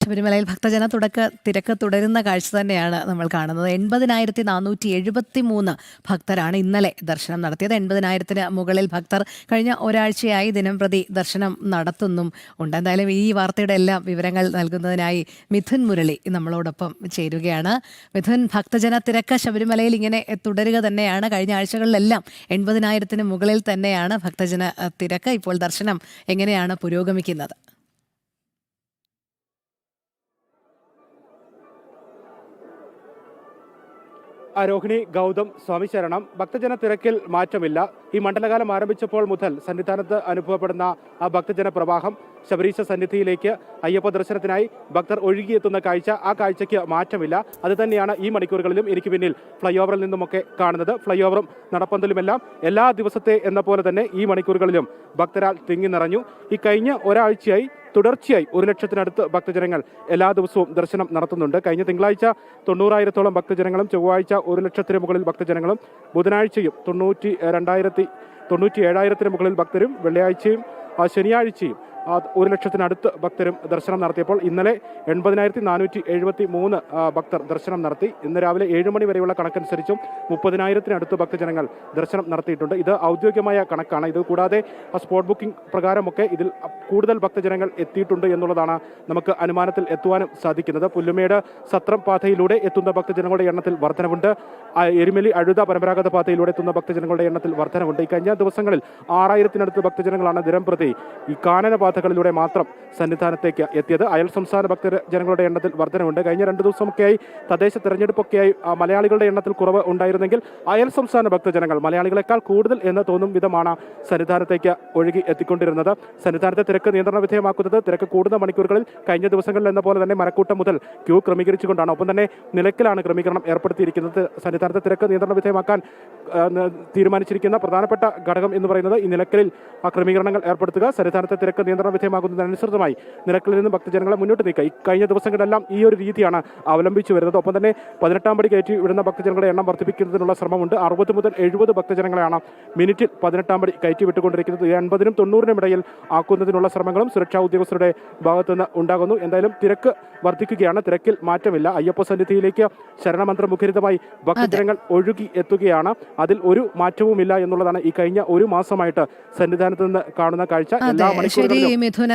ശബരിമലയിൽ ഭക്തജന തിരക്ക് തുടരുന്ന കാഴ്ച തന്നെയാണ് നമ്മൾ കാണുന്നത്. 80,473 ഭക്തരാണ് ഇന്നലെ ദർശനം നടത്തിയത്. 80,000-ന് മുകളിൽ ഭക്തർ കഴിഞ്ഞ ഒരാഴ്ചയായി ദിനംപ്രതി ദർശനം നടത്തുന്നും ഉണ്ട്. എന്തായാലും ഈ വാർത്തയുടെ എല്ലാം വിവരങ്ങൾ നൽകുന്നതിനായി മിഥുൻ മുരളി നമ്മളോടൊപ്പം ചേരുകയാണ്. മിഥുൻ, ഭക്തജന തിരക്ക് ശബരിമലയിൽ ഇങ്ങനെ തുടരുക തന്നെയാണ്. കഴിഞ്ഞ ആഴ്ചകളിലെല്ലാം 80,000-ന് മുകളിൽ തന്നെയാണ് ഭക്തജന തിരക്ക്. ഇപ്പോൾ ദർശനം എങ്ങനെയാണ് പുരോഗമിക്കുന്നത്? രോഹിണി, ഗൗതം, സ്വാമി ശരണം. ഭക്തജന തിരക്കിൽ മാറ്റമില്ല. ഈ മണ്ഡലകാലം ആരംഭിച്ചപ്പോൾ മുതൽ സന്നിധാനത്ത് അനുഭവപ്പെടുന്ന ആ ഭക്തജന പ്രവാഹം, ശബരീശ സന്നിധിയിലേക്ക് അയ്യപ്പ ദർശനത്തിനായി ഭക്തർ ഒഴുകിയെത്തുന്ന കാഴ്ച, ആ കാഴ്ചയ്ക്ക് മാറ്റമില്ല. അത് തന്നെയാണ് ഈ മണിക്കൂറുകളിലും എനിക്ക് പിന്നിൽ ഫ്ലൈ ഓവറിൽ നിന്നുമൊക്കെ കാണുന്നത്. ഫ്ലൈ ഓവറും നടപ്പന്തലുമെല്ലാം എല്ലാ ദിവസത്തെ എന്ന പോലെ തന്നെ ഈ മണിക്കൂറുകളിലും ഭക്തരാൽ തിങ്ങി നിറഞ്ഞു. ഈ കഴിഞ്ഞ ഒരാഴ്ചയായി തുടർച്ചയായി 1,00,000-നടുത്ത് ഭക്തജനങ്ങൾ എല്ലാ ദിവസവും ദർശനം നടത്തുന്നുണ്ട്. കഴിഞ്ഞ തിങ്കളാഴ്ച 90,000-ഓളം ഭക്തജനങ്ങളും, ചൊവ്വാഴ്ച 1,00,000-ന് മുകളിൽ ഭക്തജനങ്ങളും, ബുധനാഴ്ചയും 97,000-ന് മുകളിൽ ഭക്തരും, വെള്ളിയാഴ്ചയും ശനിയാഴ്ചയും 1,00,000-നടുത്ത് ഭക്തരും ദർശനം നടത്തിയപ്പോൾ ഇന്നലെ 80,473 ഭക്തർ ദർശനം നടത്തി. ഇന്ന് രാവിലെ 7 മണി വരെയുള്ള കണക്കനുസരിച്ചും 30,000-നടുത്ത് ഭക്തജനങ്ങൾ ദർശനം നടത്തിയിട്ടുണ്ട്. ഇത് ഔദ്യോഗികമായ കണക്കാണ്. ഇത് കൂടാതെ സ്പോട്ട് ബുക്കിംഗ് പ്രകാരമൊക്കെ ഇതിൽ കൂടുതൽ ഭക്തജനങ്ങൾ എത്തിയിട്ടുണ്ട് എന്നുള്ളതാണ് നമുക്ക് അനുമാനത്തിൽ എത്തുവാനും സാധിക്കുന്നത്. പുല്ലുമേട് സത്രം പാതയിലൂടെ എത്തുന്ന ഭക്തജനങ്ങളുടെ എണ്ണത്തിൽ വർധനവുണ്ട്. എരുമേലി അഴുത പരമ്പരാഗത പാതയിലൂടെ എത്തുന്ന ഭക്തജനങ്ങളുടെ എണ്ണത്തിൽ വർധനവുണ്ട്. ഈ കഴിഞ്ഞ ദിവസങ്ങളിൽ 6,000-നടുത്ത് ഭക്തജനങ്ങളാണ് ദിനംപ്രതി ഈ കാനന പാതകളിലൂടെ മാത്രം സന്നിധാനത്തേക്ക് എത്തിയത്. അയൽ സംസ്ഥാന ഭക്തജനങ്ങളുടെ എണ്ണത്തിൽ വർധനവുണ്ട്. കഴിഞ്ഞ 2 ദിവസമൊക്കെയായി തദ്ദേശ തെരഞ്ഞെടുപ്പൊക്കെയായി മലയാളികളുടെ എണ്ണത്തിൽ കുറവ് ഉണ്ടായിരുന്നെങ്കിൽ അയൽ സംസ്ഥാന ഭക്തജനങ്ങൾ മലയാളികളെക്കാൾ കൂടുതൽ എന്ന് തോന്നും വിധമാണ് സന്നിധാനത്തേക്ക് ഒഴുകി എത്തിക്കൊണ്ടിരുന്നത്. സന്നിധാനത്തെ തിരക്ക് നിയന്ത്രണ വിധേയമാക്കുന്നത് തിരക്ക് കൂടുന്ന മണിക്കൂറുകളിൽ കഴിഞ്ഞ ദിവസങ്ങളിൽ എന്ന പോലെ തന്നെ മരക്കൂട്ടം മുതൽ ക്യൂ ക്രമീകരിച്ചുകൊണ്ടാണ്. ഒപ്പം തന്നെ നിലയ്ക്കലാണ് ക്രമീകരണം ഏർപ്പെടുത്തിയിരിക്കുന്നത്. സന്നിധാനത്തെ തിരക്ക് നിയന്ത്രണ വിധേയമാക്കാൻ തീരുമാനിച്ചിരിക്കുന്ന പ്രധാനപ്പെട്ട ഘടകം എന്ന് പറയുന്നത് ഈ നിലയ്ക്കലിൽ ക്രമീകരണങ്ങൾ ഏർപ്പെടുത്തുക. സന്നിധാനത്തെ തിരക്ക് നിയന്ത്രണ വിധേയമാകുന്നതിനനുസൃതമായി നിലയ്ക്കലിൽ നിന്ന് ഭക്തജനങ്ങളെ മുന്നോട്ട് നീക്കുക. ഈ കഴിഞ്ഞ ദിവസങ്ങളിലെല്ലാം ഈ ഒരു രീതിയാണ് അവലംബിച്ചു വരുന്നത്. ഒപ്പം തന്നെ 18-ാം പടി കയറ്റി വിടുന്ന ഭക്തജനങ്ങളുടെ എണ്ണം വർദ്ധിപ്പിക്കുന്നതിനുള്ള ശ്രമമുണ്ട്. 60 മുതൽ 70 ഭക്തജനങ്ങളെയാണ് മിനിറ്റിൽ 18-ാം പടി കയറ്റി വിട്ടുകൊണ്ടിരിക്കുന്നത്. 80-നും 90-നും ഇടയിൽ ആക്കുന്നതിനുള്ള ശ്രമങ്ങളും സുരക്ഷാ ഉദ്യോഗസ്ഥരുടെ ഭാഗത്തുനിന്ന് ഉണ്ടാകുന്നു. എന്തായാലും തിരക്ക് വർദ്ധിക്കുകയാണ്. തിരക്കിൽ മാറ്റമില്ല. അയ്യപ്പ സന്നിധിയിലേക്ക് ശരണമന്ത്ര മുഖരിതമായി ഭക്തജനങ്ങൾ ഒഴുകി എത്തുകയാണ്. അതിൽ ഒരു മാറ്റവുമില്ല എന്നുള്ളതാണ് ഈ കഴിഞ്ഞ ഒരു മാസമായിട്ട് സന്നിധാനത്ത് നിന്ന് കാണുന്ന കാഴ്ച. എല്ലാ മണിക്കൂറുകളിലും